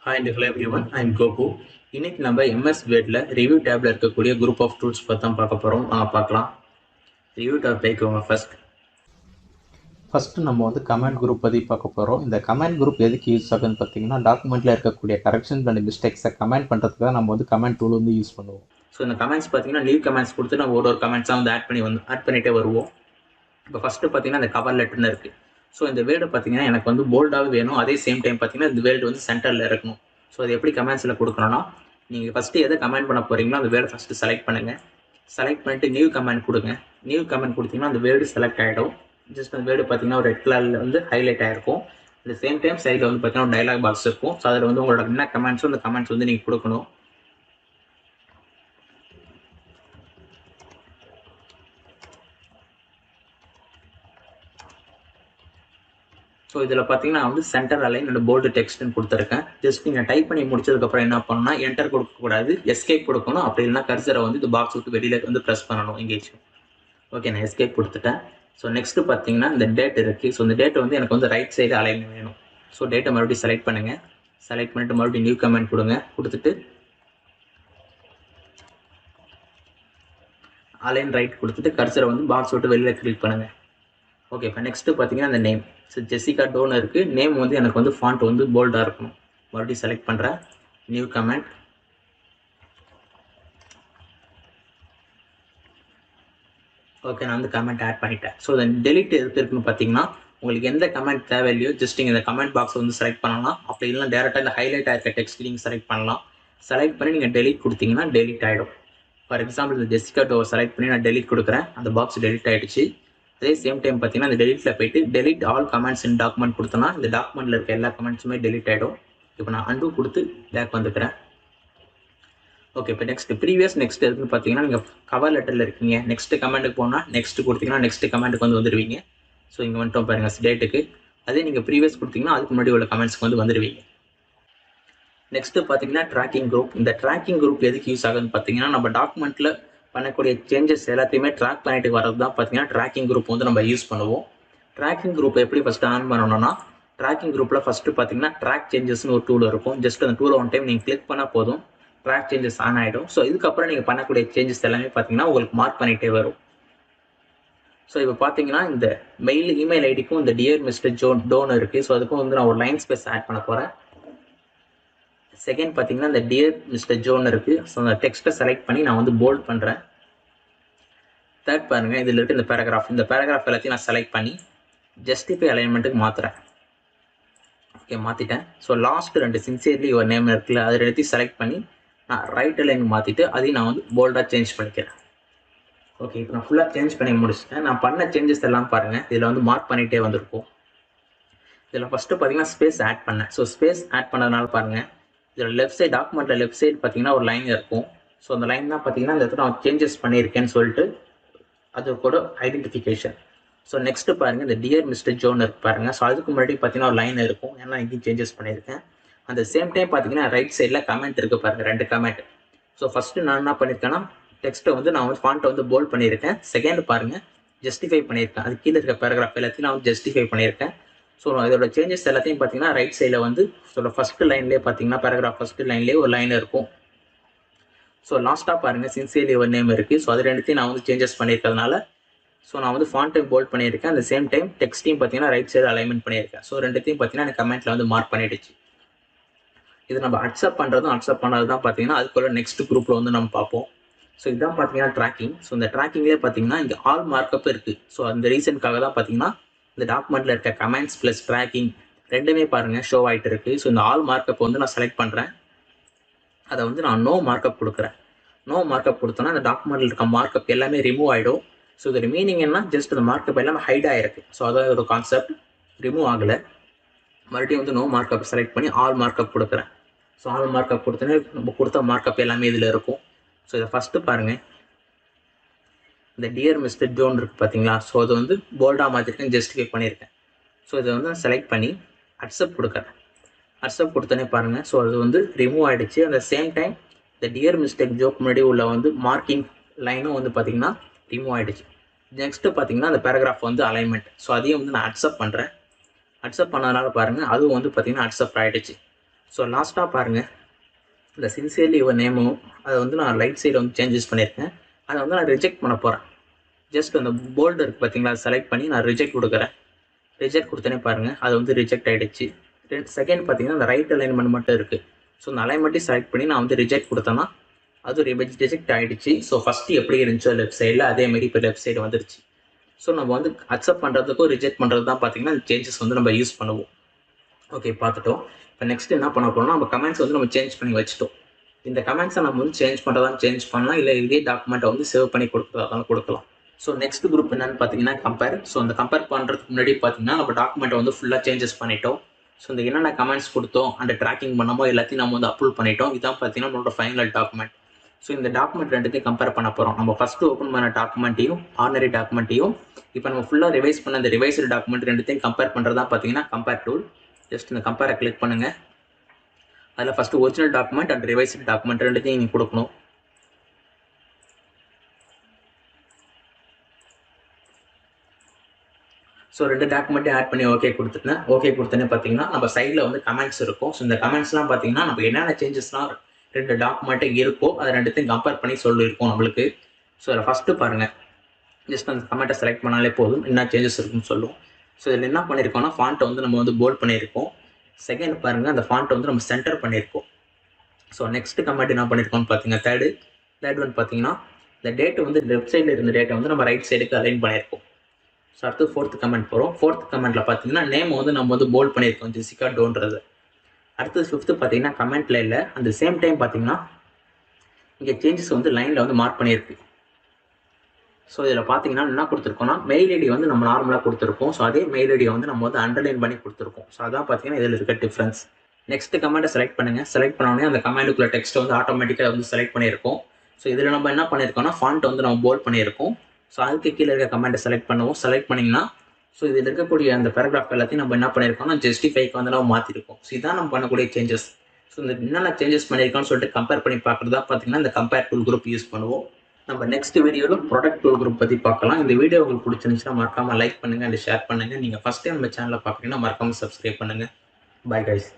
Hi and hello everyone, I am Gopu. இன்னைக்கு நம்ம MS Wordல review டேப்ல இருக்கக்கூடிய குரூப் ஆஃப் டூல்ஸ் பற்றி தான் பார்க்க போகிறோம். பார்க்கலாம். ரிவ்யூ டேப் போய்க்கோங்க ஃபர்ஸ்ட் நம்ம கமெண்ட் குரூப் பற்றி பார்க்க போகிறோம். இந்த கமெண்ட் குரூப் எதுக்கு யூஸ் ஆகுதுன்னு பார்த்தீங்கன்னா, டாக்குமெண்ட்டில் இருக்கக்கூடிய கரெக்ஷன்ஸ் அண்ட் மிஸ்டேக்ஸை கமெண்ட் பண்ணுறதுக்கு தான் நம்ம கமெண்ட் டூல் யூஸ் பண்ணுவோம். ஸோ இந்த கமெண்ட்ஸ் பார்த்தீங்கன்னா நியூ கமெண்ட்ஸ் கொடுத்து நம்ம ஒரு கமெண்ட்ஸாக ஆட் பண்ணிகிட்டே வருவோம். இப்போ ஃபஸ்ட்டு பார்த்தீங்கன்னா இந்த கவர் லெட்டர்னு இருக்குது. ஸோ இந்த வேர்டு பார்த்தீங்கன்னா எனக்கு போல்டாகவே வேணும். அதே சேம் டைம் பார்த்தீங்கன்னா இந்த வேர்டு சென்டரில் இருக்கணும். ஸோ அது எப்படி கமெண்ட்ஸில் கொடுக்கணும்னா, நீங்கள் ஃபஸ்ட்டு எதை கமெண்ட் பண்ண போகிறீங்களோ அந்த வேர்டு ஃபஸ்ட்டு செலக்ட் பண்ணுங்கள். செலக்ட் பண்ணிட்டு நியூ கமெண்ட் கொடுங்க. நியூ கமெண்ட் கொடுத்தீங்கன்னா அந்த வேர்டு செலக்ட் ஆகிடும். ஜஸ்ட் அந்த வேர்டு பார்த்தீங்கன்னா ஒரு ரெட் கலரில் ஹைலைட் ஆகிருக்கும். அந்த சேம் டைம் சைடில் பார்த்தீங்கன்னா ஒரு டைலாக் பாக்ஸ் இருக்கும். ஸோ அதில் உங்களோட என்ன கமெண்ட்ஸோ அந்த கமெண்ட்ஸ் நீங்கள் கொடுக்கணும். ஸோ இதில் பார்த்தீங்கன்னா சென்டர் அலைன் அண்ட் போல்டு டெக்ஸ்ட்னு கொடுத்துருக்கேன். ஜஸ்ட் நீங்கள் டைப் பண்ணி முடிச்சதுக்கப்புறம் என்ன பண்ணணும்னா, என்டர் கொடுக்கக்கூடாது, எஸ்கேப் கொடுக்கணும். அப்படி இல்லைனா கர்சரை இந்த பாக்ஸ் விட்டு வெளியில் ப்ரெஸ் பண்ணணும் எங்கேயும். ஓகே, நான் எஸ்கேப் கொடுத்துட்டேன். ஸோ நெக்ஸ்ட்டு பார்த்தீங்கன்னா இந்த டேட் இருக்குது. ஸோ இந்த டேட் எனக்கு ரைட் சைடு அலைன் வேணும். ஸோ டேட்டை மறுபடியும் செலக்ட் பண்ணுங்கள். செலக்ட் பண்ணிட்டு மறுபடியும் நியூ கமெண்ட் கொடுங்க. கொடுத்துட்டு அலைன் ரைட் கொடுத்துட்டு கர்சரை பாக்ஸ் விட்டு வெளியில் கிளிக் பண்ணுங்கள். ஓகே, இப்போ நெக்ஸ்ட்டு பார்த்தீங்கன்னா அந்த நேம். ஸோ ஜெசிகா டோன்னு இருக்குது. நேம் எனக்கு ஃபாண்ட் போல்டாக இருக்கணும். மறுபடியும் செலக்ட் பண்ணுறேன். New comment. ஓகே, நான் கமெண்ட் ஆட் பண்ணிட்டேன். ஸோ இந்த டெலிட் எதுக்கு இருக்குன்னு பார்த்தீங்கன்னா, உங்களுக்கு எந்த கமெண்ட் தேவையில்லையோ ஜஸ்ட் நீங்கள் இந்த கமெண்ட் பாக்ஸை செலக்ட் பண்ணலாம். அப்படி இல்லைனா டேரெக்டாக இந்த ஹைலைட் ஆகிருக்க டெக்ஸ்ட் நீங்கள் செலக்ட் பண்ணலாம். செலக்ட் பண்ணி நீங்கள் டெலிட் கொடுத்தீங்கன்னா டெலிட் ஆகிடும். ஃபார் எக்ஸாம்பிள் இந்த ஜெசிகா டோவை செலக்ட் பண்ணி நான் டெலிட் கொடுக்குறேன். அந்த பாக்ஸ் டெலிட் ஆகிடுச்சு. அதே சேம் டைம் பார்த்தீங்கன்னா இந்த டெலிட்டில் போயிட்டு டெலிட் ஆல் கமெண்ட்ஸ் இன் டாக்குமெண்ட் கொடுத்தோன்னா இந்த டாக்குமெண்ட்டில் இருக்க எல்லா கமெண்ட்ஸுமே டெலிட் ஆகிடும். இப்போ நான் அண்டு கொடுத்து பேக் வந்துக்கிறேன். ஓகே, இப்போ நெக்ஸ்ட் எதுக்குன்னு பார்த்தீங்கன்னா, நீங்கள் கவர் லெட்டரில் இருக்கீங்க. நெக்ஸ்ட் கமெண்ட்டுக்கு போனால் நெக்ஸ்ட் கொடுத்தீங்கன்னா நெக்ஸ்ட் கமெண்ட்டுக்கு வந்துடுவீங்க. ஸோ இங்கே வந்துட்டோம் பாருங்கள் டேட்டுக்கு. அதே நீங்கள் ப்ரீவியஸ் கொடுத்தீங்கன்னா அதுக்கு முன்னாடி உள்ள கமெண்ட்ஸ்க்கு வந்துடுவீங்க. நெக்ஸ்ட்டு பார்த்தீங்கன்னா ட்ராக்கிங் குரூப். இந்த ட்ராக்கிங் குரூப் எதுக்கு யூஸ் ஆகுதுன்னு பார்த்தீங்கன்னா, நம்ம டாக்குமெண்ட்டில் பண்ணக்கூடிய சேஞ்சஸ் எல்லாத்தையுமே ட்ராக் பண்ணிட்டு வரது தான் பார்த்தீங்கன்னா ட்ராக்கிங் குரூப் நம்ம யூஸ் பண்ணுவோம். ட்ராக்கிங் குரூப் எப்படி ஃபஸ்ட்டு ஆன் பண்ணணும்னா, ட்ராக்கிங் குரூப்பில் ஃபஸ்ட்டு பார்த்தீங்கன்னா ட்ராக் சேஞ்சஸ்னு ஒரு டூல் இருக்கும். ஜஸ்ட் அந்த டூலை ஒன் டைம் நீங்கள் கிளிக் பண்ணால் போதும், ட்ராக் சேஞ்சஸ் ஆன் ஆகிடும். ஸோ இதுக்கப்புறம் நீங்கள் பண்ணக்கூடிய சேஞ்சஸ் எல்லாமே பார்த்தீங்கன்னா உங்களுக்கு மார்க் பண்ணிகிட்டே வரும். ஸோ இப்போ பார்த்தீங்கன்னா இந்த இமெயில் ஐடிக்கும் இந்த டியர் மிஸ்டர் டோன் இருக்குது. ஸோ அதுக்கும் நான் ஒரு லைன் ஸ்பேஸ் ஆட் பண்ண போகிறேன். செகண்ட் பார்த்தீங்கன்னா இந்த டியர் மிஸ்டர் ஜோன் இருக்குது. ஸோ அந்த டெக்ஸ்ட்டை செலக்ட் பண்ணி நான் போல்ட் பண்ணுறேன். தேர்ட் பாருங்கள், இதில் இருக்க இந்த பேராகிராஃப் எல்லாத்தையும் நான் செலக்ட் பண்ணி ஜஸ்டிஃபை அலைன்மெண்ட்டுக்கு மாற்றுறேன். ஓகே, மாற்றிட்டேன். So last 2 sincerely your name இருக்குல்ல, அதை எடுத்து செலக்ட் பண்ணி நான் ரைட் அலைன் மாற்றிட்டு அதையும் நான் போல்டாக சேஞ்ச் பண்ணிக்கிறேன். ஓகே, இப்போ நான் ஃபுல்லாக சேஞ்ச் பண்ணி முடிச்சிட்டேன். நான் பண்ண சேஞ்சஸ் எல்லாம் பாருங்கள், இதில் மார்க் பண்ணிகிட்டே வந்திருக்கும். இதில் ஃபஸ்ட்டு பார்த்தீங்கன்னா ஸ்பேஸ் ஆட் பண்ணேன். ஸோ ஸ்பேஸ் ஆட் பண்ணதுனால பாருங்கள், இதில் லெஃப்ட் சைடு டாக்குமெண்ட்டில் லெஃப்ட் சைடு பார்த்தீங்கன்னா ஒரு லைன் இருக்கும். ஸோ அந்த லைன் தான் பார்த்தீங்கன்னா இந்த இடத்துல நான் சேஞ்சஸ் பண்ணியிருக்கேன்னு சொல்லிட்டு அது கூட ஐடென்டிஃபிகேஷன். ஸோ நெக்ஸ்ட்டு பாருங்கள், இந்த டியர் மிஸ்டர் ஜோன் இருக்கு பாருங்கள். ஸோ அதுக்கு முன்னாடி பார்த்தீங்கன்னா ஒரு லைன் இருக்கும். ஏன்னா இங்கேயும் சேஞ்சஸ் பண்ணியிருக்கேன். அந்த சேம் டைம் பார்த்தீங்கன்னா ரைட் சைடில் கமெண்ட் இருக்குது பாருங்கள், 2 கமெண்ட். ஸோ ஃபஸ்ட்டு நான் என்ன பண்ணியிருக்கேன்னா, டெக்ஸ்ட்டை நான் ஃபாண்ட்டை போல்ட் பண்ணியிருக்கேன். செகண்ட் பாருங்கள், ஜஸ்டிஃபை பண்ணியிருக்கேன். அது கீழே இருக்க பேராகிராஃப் எல்லாத்தையும் நான் ஜஸ்டிஃபை பண்ணியிருக்கேன். ஸோ இதோட சேஞ்சஸ் எல்லாத்தையும் பார்த்தீங்கன்னா ரைட் சைடில் ஸோ ஃபஸ்ட்டு லைன்லேயே பார்த்தீங்கன்னா பேராகிராஃப் ஃபஸ்ட்டு லைன்லேயே ஒரு லைன் இருக்கும். ஸோ லாஸ்ட்டாக பாருங்கள், சின்சியர்லி யுவர் நேம் இருக்குது. ஸோ அது ரெண்டுத்தையும் நான் சேஞ்சஸ் பண்ணியிருக்கிறதுனால ஸோ நான் ஃபாண்ட்டையும் போல்ட் பண்ணியிருக்கேன். அந்த சேம் டைம் டெக்ஸ்ட்டையும் பார்த்தீங்கன்னா ரைட் சைடு அலைன்மெண்ட் பண்ணியிருக்கேன். ஸோ ரெண்டுத்தையும் பார்த்தீங்கன்னா எனக்கு கமெண்ட்டில் மார்க் பண்ணிடுச்சு. இது நம்ம அக்செப்ட் பண்ணது தான் பார்த்தீங்கன்னா அதுக்குள்ள நெக்ஸ்ட் குரூப்பில் நம்ம பார்ப்போம். ஸோ இதுதான் பார்த்தீங்கன்னா ட்ராக்கிங். ஸோ இந்த ட்ராக்கிங்லேயே பார்த்தீங்கன்னா இங்கே ஆல் மார்க்கப் இருக்குது. ஸோ அந்த ரீசனுக்காக தான் பார்த்தீங்கன்னா இந்த டாக்குமெண்ட்டில் இருக்க கமெண்ட்ஸ் ப்ளஸ் ட்ராக்கிங் ரெண்டுமே பாருங்கள் ஷோ ஆகிட்டு இருக்குது. ஸோ இந்த ஆல் மார்க்கப் நான் செலக்ட் பண்ணுறேன். அதை நான் நோ மார்க்கப் கொடுக்குறேன். நோ மார்க்கப் கொடுத்தோன்னா அந்த டாக்குமெண்ட்டில் இருக்க மார்க்கப் எல்லாமே ரிமூவ் ஆகிடும். ஸோ இதோட மீனிங் என்ன, ஜஸ்ட் அந்த மார்க்கப் எல்லாமே ஹைட் ஆகிருக்கு. ஸோ அதான் ஒரு கான்செப்ட், ரிமூவ் ஆகலை. மறுபடியும் நோ மார்க்கப் செலக்ட் பண்ணி ஆல் மார்க்கப் கொடுக்குறேன். ஸோ ஆல் மார்க்கப் கொடுத்தோன்னே நம்ம கொடுத்த மார்க்கப் எல்லாமே இதில் இருக்கும். ஸோ இதை ஃபஸ்ட்டு பாருங்கள், இந்த டியர் மிஸ்டர் ஜோன் இருக்குது பார்த்தீங்களா. ஸோ அது போல்டாக மாற்றிருக்கேன், ஜஸ்டிஃபை பண்ணியிருக்கேன். ஸோ இதை செலக்ட் பண்ணி அக்செப்ட் கொடுக்குறேன். அக்செப்ட் கொடுத்தோன்னே பாருங்கள், ஸோ அது ரிமூவ் ஆகிடுச்சு. அந்த சேம் டைம் இந்த டியர் மிஸ்டேக் ஜோக் முன்னாடி உள்ள மார்க்கிங் லைனும் பார்த்தீங்கன்னா ரிமூவ் ஆகிடுச்சு. நெக்ஸ்ட்டு பார்த்தீங்கன்னா அந்த பேராகிராஃப் அலைன்மெண்ட். ஸோ அதையும் நான் அக்செப்ட் பண்ணுறேன். அக்செப்ட் பண்ணதுனால பாருங்கள் அதுவும் பார்த்தீங்கன்னா அக்செப்ட் ஆகிடுச்சு. ஸோ லாஸ்ட்டாக பாருங்கள், இந்த சின்சியர்லி யுவர் நேமும் அதை வந்து நான் ரைட் சைடு வந்து சேஞ்சஸ் பண்ணியிருக்கேன். அதை வந்து நான் ரிஜெக்ட் பண்ண போகிறேன். ஜஸ்ட் அந்த போல்டு இருக்குது பார்த்தீங்களா, அதை செலக்ட் பண்ணி நான் ரிஜெக்ட் கொடுக்குறேன். ரிஜெக்ட் கொடுத்தனே பாருங்கள், அது வந்து ரிஜெக்ட் ஆகிடுச்சு. செகண்ட் பார்த்தீங்கன்னா அந்த ரைட் அலைன்மெண்ட் மட்டும் இருக்குது. ஸோ அந்த அலைன்மெண்ட்டையும் செலக்ட் பண்ணி நான் வந்து ரிஜெக்ட் கொடுத்தேன்னா அது ரிஜெக்ட் ஆகிடுச்சு. ஸோ ஃபஸ்ட்டு எப்படி இருந்துச்சோ லெஃப்ட் சைடில் அதேமாரி இப்போ லெஃப்ட் சைடு வந்துருச்சு. ஸோ நம்ம வந்து அக்செப்ட் பண்ணுறதுக்கும் ரிஜெக்ட் பண்ணுறது தான் பார்த்தீங்கன்னா இந்த சேஞ்சஸ் வந்து நம்ம யூஸ் பண்ணுவோம். ஓகே, பார்த்துட்டோம். இப்போ நெக்ஸ்ட் என்ன பண்ண போகிறோம்னா, நம்ம கமெண்ட்ஸ் வந்து நம்ம சேஞ்ச் பண்ணி வச்சுட்டோம். இந்த கமெண்ட்ஸை நம்ம வந்து சேஞ்ச் பண்ணுறதா சேஞ்ச் பண்ணலாம், இல்லை இதே டாக்குமெண்ட்டை வந்து சேவ் பண்ணி கொடுக்குறதாலும் கொடுக்கலாம். ஸோ நெக்ஸ்ட் குரூப் என்னன்னு பார்த்தீங்கன்னா கம்பேர். ஸோ அந்த கம்பேர் பண்ணுறதுக்கு முன்னாடி பார்த்தீங்கன்னா நம்ம டாக்குமெண்ட்டை வந்து ஃபுல்லாக சேஞ்சஸ் பண்ணிட்டோம். ஸோ இந்த என்னென்ன கமெண்ட்ஸ் கொடுத்தோம் அந்த ட்ராக்கிங் பண்ணமோ எல்லாத்தையும் நம்ம வந்து அப்லோட் பண்ணிட்டோம். இதான் பார்த்தீங்கன்னா நம்மளோட ஃபைனல் டாக்குமெண்ட். ஸோ இந்த டாக்குமெண்ட் ரெண்டுத்தையும் கம்பேர் பண்ண போகிறோம். நம்ம ஃபஸ்ட்டு ஓப்பன் பண்ண டாக்குமெண்ட்டையும் ஆர்டினரி டாக்குமெண்ட்டையும் இப்போ நம்ம ஃபுல்லாக ரிவைஸ் பண்ண அந்த ரிவைஸ்டு டாக்குமெண்ட் ரெண்டுத்தையும் கம்பேர் பண்ணுறதா பார்த்தீங்கன்னா கம்பேர் டூல். ஜஸ்ட் இந்த கம்பேரை கிளிக் பண்ணுங்கள். அதில் first original document and revised document ரெண்டுத்தையும் நீங்கள் கொடுக்கணும். ஸோ 2 டாக்குமெண்ட்டையும் ஆட் பண்ணி ஓகே கொடுத்துட்டேன். ஓகே கொடுத்தோன்னே பார்த்தீங்கன்னா நம்ம சைடில் வந்து கமெண்ட்ஸ் இருக்கும். ஸோ இந்த கமெண்ட்ஸ்லாம் பார்த்தீங்கன்னா நம்ம என்னென்ன சேஞ்சஸ்லாம் 2 டாக்குமெண்ட்டே இருக்கோ அதை ரெண்டுத்தையும் கம்பேர் பண்ணி சொல்லியிருக்கோம் நம்மளுக்கு. ஸோ அதில் ஃபஸ்ட்டு பாருங்கள், ஜஸ்ட் அந்த கமெண்ட்டை செலக்ட் பண்ணாலே போதும், என்ன சேஞ்சஸ் இருக்குன்னு சொல்லுவோம். ஸோ இதில் என்ன பண்ணியிருக்கோம்னா ஃபாண்ட்டை வந்து நம்ம வந்து போல்ட் பண்ணியிருக்கோம். செகண்ட் பாருங்கள், அந்த ஃபாண்ட்டை வந்து நம்ம சென்டர் பண்ணியிருக்கோம். ஸோ நெக்ஸ்ட் கமெண்ட் என்ன பண்ணியிருக்கோம்னு பார்த்தீங்கன்னா தேர்ட் ஒன் பார்த்தீங்கன்னா இந்த டேட்டு வந்து லெஃப்ட் சைடில் இருந்த டேட்டை வந்து நம்ம ரைட் சைடுக்கு அலைன் பண்ணியிருக்கோம். ஸோ அடுத்து ஃபோர்த் கமெண்ட் போகிறோம். ஃபோர்த் கமெண்ட்டில் பார்த்தீங்கன்னா நேம் வந்து நம்ம வந்து போல்ட் பண்ணியிருக்கோம், ஜெசிகா டோன்றது. அடுத்தது ஃபிஃப்த்து பார்த்தீங்கன்னா கமெண்ட்டில் இல்லை, அந்த சேம் டைம் பார்த்தீங்கன்னா இங்கே சேஞ்சஸ் வந்து லைனில் வந்து மார்க் பண்ணியிருக்கு. ஸோ இதில் பார்த்தீங்கன்னா என்ன கொடுத்துருக்கோம்னா மெயில் ஐடி வந்து நம்ம நார்மலாக கொடுத்துருக்கோம். ஸோ அதே மெயில் ஐடியை வந்து நம்ம வந்து அண்டர்லைன் பண்ணி கொடுத்துருக்கோம். ஸோ அதான் பார்த்தீங்கன்னா இதில் இருக்க டிஃப்ரென்ஸ். நெக்ஸ்ட் கமெண்ட்டை செலக்ட் பண்ணுங்கள். செலக்ட் பண்ணோடனே அந்த கமெண்ட்டுக்குள்ள டெக்ஸ்ட்டை வந்து ஆட்டோமேட்டிக்காக வந்து செலக்ட் பண்ணியிருக்கோம். ஸோ இதில் நம்ம என்ன பண்ணியிருக்கோம்னா ஃபாண்ட் வந்து நம்ம போல்ட் பண்ணியிருக்கோம். ஸோ அதுக்கு கீழே இருக்க கமெண்ட்டை செலக்ட் பண்ணுவோம். செலக்ட் பண்ணிங்கன்னா ஸோ இதில் இருக்கக்கூடிய அந்த பேராகிராஃப் எல்லாத்தையும் நம்ம என்ன பண்ணியிருக்கோம்னா ஜஸ்டிஃபைக்கு வந்து நம்ம மாற்றிருக்கோம். ஸோ இதான் நம்ம பண்ணக்கூடிய சேஞ்சஸ். ஸோ இந்த என்னென்ன சேஞ்சஸ் பண்ணியிருக்கோம்னு சொல்லிட்டு கம்பேர் பண்ணி பார்க்குறதா பார்த்தீங்கன்னா இந்த கம்பேர் டூல் குரூப் யூஸ் பண்ணுவோம். நம்ம நெக்ஸ்ட் வீடியோவில் ப்ராடக்ட் டூல் குரூப் பற்றி பார்க்கலாம். இந்த வீடியோ உங்களுக்கு பிடிச்சிருந்துச்சுன்னா மறக்காமல் லைக் பண்ணுங்கள் அண்ட் ஷேர் பண்ணுங்கள். நீங்கள் ஃபஸ்ட் டைம் நம்ம சேனலில் பார்க்குறீங்கன்னா மறக்காமல் சப்ஸ்கிரைப் பண்ணுங்கள். Bye guys.